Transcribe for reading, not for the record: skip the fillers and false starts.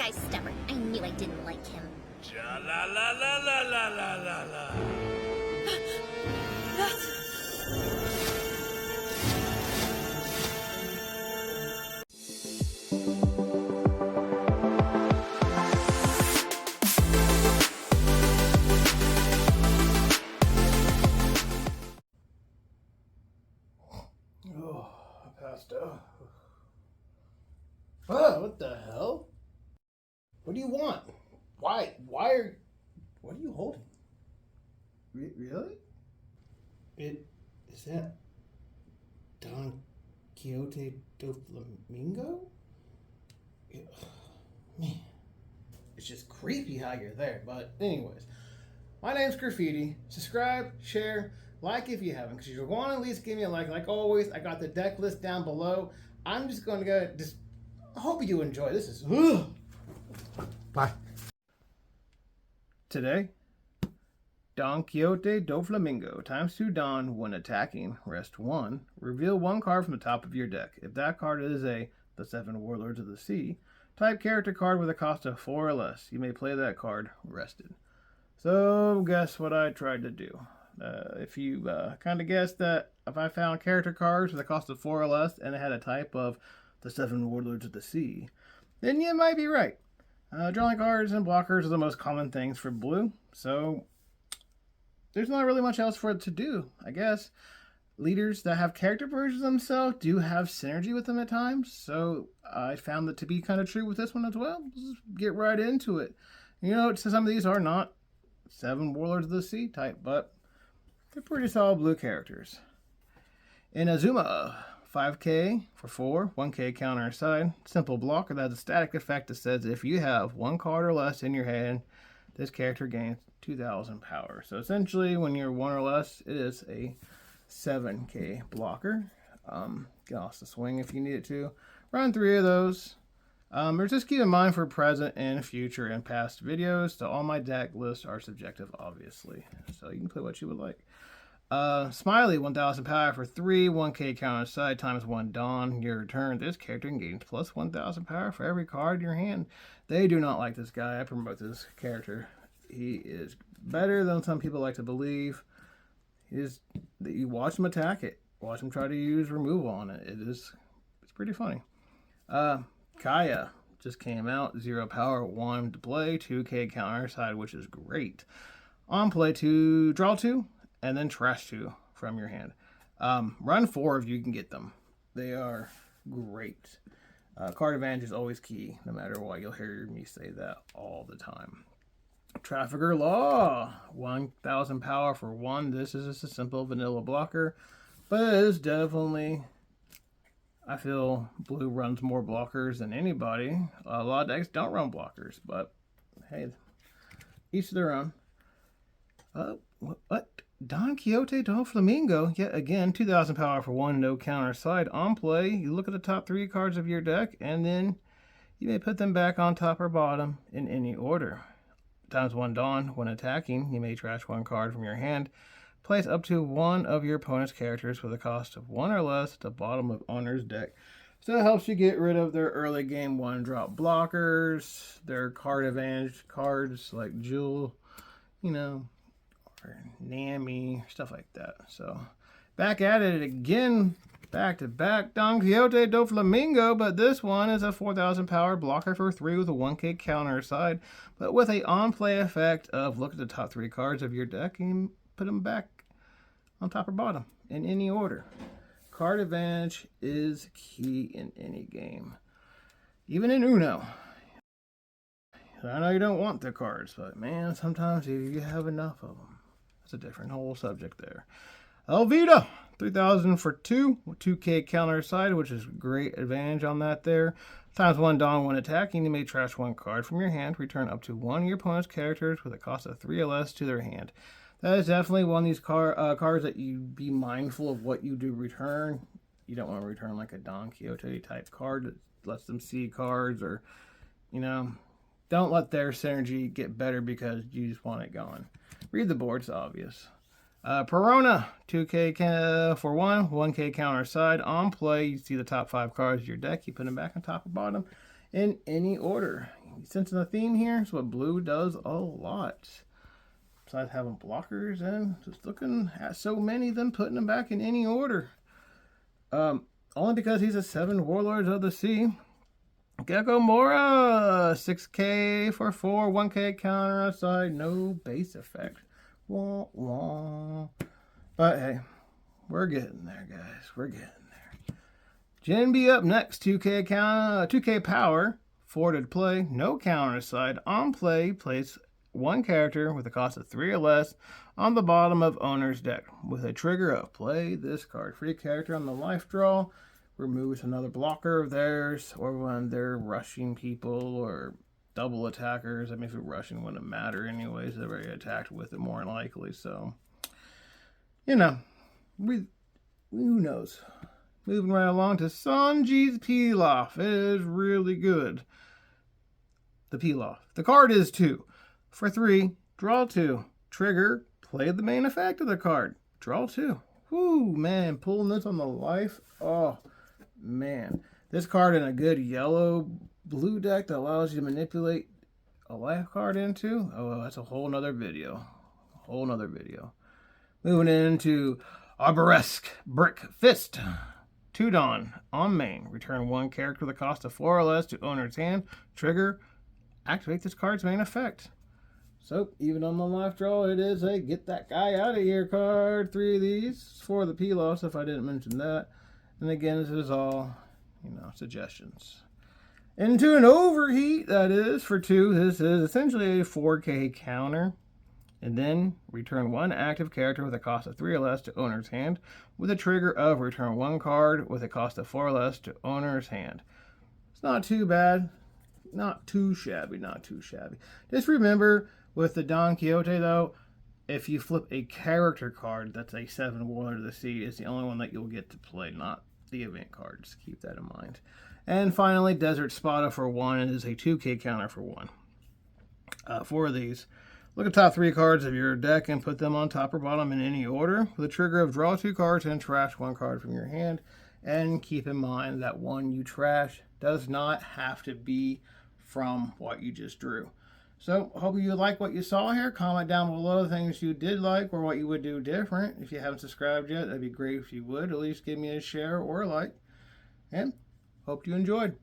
guy's stubborn. I knew I didn't like him. Ja la la la la la la la la. Oh, I passed out. Oh, what the hell? What do you want? Why what are you holding? Really? Is that Donquixote Doflamingo? Man, it's just creepy how you're there. But anyways, my name's Graffiti. Subscribe, share, like if you haven't, because you want to at least give me a like. Like always, I got the deck list down below. I'm just going to go. I hope you enjoy. This is. Bye. Today, Donquixote Doflamingo times 2 Don when attacking. Rest 1. Reveal 1 card from the top of your deck. If that card is the 7 Warlords of the Sea type character card with a cost of 4 or less, you may play that card rested. So guess what I tried to do. If you kind of guessed that if I found character cards with a cost of 4 or less and it had a type of the 7 Warlords of the Sea, then you might be right. Drawing cards and blockers are the most common things for blue, so there's not really much else for it to do, I guess. Leaders that have character versions themselves do have synergy with them at times, so I found that to be kind of true with this one as well. Let's get right into it. You know, some of these are not 7 Warlords of the Sea type, but they're pretty solid blue characters. Inazuma, 5k for 4, 1k counter aside. Simple blocker that has a static effect that says if you have 1 card or less in your hand, this character gains 2,000 power. So essentially, when you're 1 or less, it is a 7k blocker. Get off the swing if you need it to. Run 3 of those. Or just keep in mind for present and future and past videos, so all my deck lists are subjective, obviously. So you can play what you would like. Smiley, 1,000 power for 3, 1k counter side times 1 Dawn. Your return, this character gains plus 1,000 power for every card in your hand. They do not like this guy. I promote this character. He is better than some people like to believe. You watch him attack it. Watch him try to use removal on it. It's pretty funny. Kaya just came out, 0 power, 1 to play, 2k counter side, which is great. On play 2, draw 2, and then trash 2 from your hand. Run 4 if you can get them. They are great. Card advantage is always key, no matter what. You'll hear me say that all the time. Trafalgar Law, 1,000 power for 1. This is just a simple vanilla blocker, but it is definitely, I feel blue runs more blockers than anybody. A lot of decks don't run blockers, but hey, each their own. What? Donquixote Doflamingo, yet again, 2,000 power for 1, no counter side. On play, you look at the top 3 cards of your deck, and then you may put them back on top or bottom in any order. Times 1 Dawn, when attacking, you may trash 1 card from your hand. Place up to 1 of your opponent's characters with a cost of 1 or less at the bottom of owner's deck. So it helps you get rid of their early game 1-drop blockers, their card advantage cards like Jewel, or Nami, stuff like that. So back at it again, back to back, Donquixote Doflamingo, but this one is a 4,000 power blocker for 3 with a 1k counter side, but with a on-play effect of look at the top 3 cards of your deck and put them back on top or bottom in any order. Card advantage is key in any game, even in Uno. I know you don't want the cards, but man, sometimes you have enough of them. That's a different whole subject there. Alvida, 3,000 for 2, with 2k counter side, which is great advantage on that there. Times 1 Dawn when attacking, you may trash 1 card from your hand, return up to 1 of your opponent's characters with a cost of 3 or less to their hand. That is definitely one of these cards that you be mindful of what you do return. You don't want to return like a Donquixote type card that lets them see cards, or, don't let their synergy get better because you just want it gone. Read the board, it's obvious. Perona, 2k for 1, 1k counter side. On play, you see the top 5 cards of your deck. You put them back on top or bottom in any order. You sensing a theme here? It's what blue does a lot. Besides having blockers and just looking at so many of them, putting them back in any order. Only because he's a 7 Warlords of the Sea. Gecko Moria, 6k for 4, 1k counter outside, no base effect. Wah, wah. But hey, we're getting there, guys. We're getting there. Jinbe up next, 2k counter, 2k power, forwarded play, no counter side. On play, place 1 character with a cost of 3 or less on the bottom of owner's deck with a trigger of play this card. Free character on the life draw. Removes another blocker of theirs, or when they're rushing people or double attackers. I mean, if you're rushing, wouldn't matter anyways. They're very attacked with it more than likely. So, you know, who knows? Moving right along to Sanji's Pilaf. It is really good. The Pilaf. The card is 2. For 3, draw 2. Trigger, play the main effect of the card. Draw 2. Whoo, man, pulling this on the life. Oh, man. This card in a good yellow-blue deck that allows you to manipulate a life card into. Oh, that's a whole nother video. A whole nother video. Moving into Arboresque Brick Fist. 2 Dawn on main. Return 1 character with a cost of 4 or less to owner's hand. Trigger, activate this card's main effect. So, even on the life draw, it is a get that guy out of here card. 3 of these for the Pilaf, if I didn't mention that. And again, this is all, suggestions. Into an Overheat, that is, for 2. This is essentially a 4k counter. And then, return 1 active character with a cost of 3 or less to owner's hand, with a trigger of return 1 card with a cost of 4 or less to owner's hand. It's not too bad. Not too shabby, not too shabby. Just remember, with the Donquixote, though, if you flip a character card that's a 7 Warlord of the Sea, it's the only one that you'll get to play, not the event cards. Keep that in mind. And finally, Desert Spada for 1 is a 2k counter for 1. 4 of these. Look at the top 3 cards of your deck and put them on top or bottom in any order, with a trigger of draw 2 cards and trash 1 card from your hand. And keep in mind that one you trash does not have to be from what you just drew. So, hope you like what you saw here. Comment down below things you did like or what you would do different. If you haven't subscribed yet, that'd be great if you would. At least give me a share or a like. And hope you enjoyed.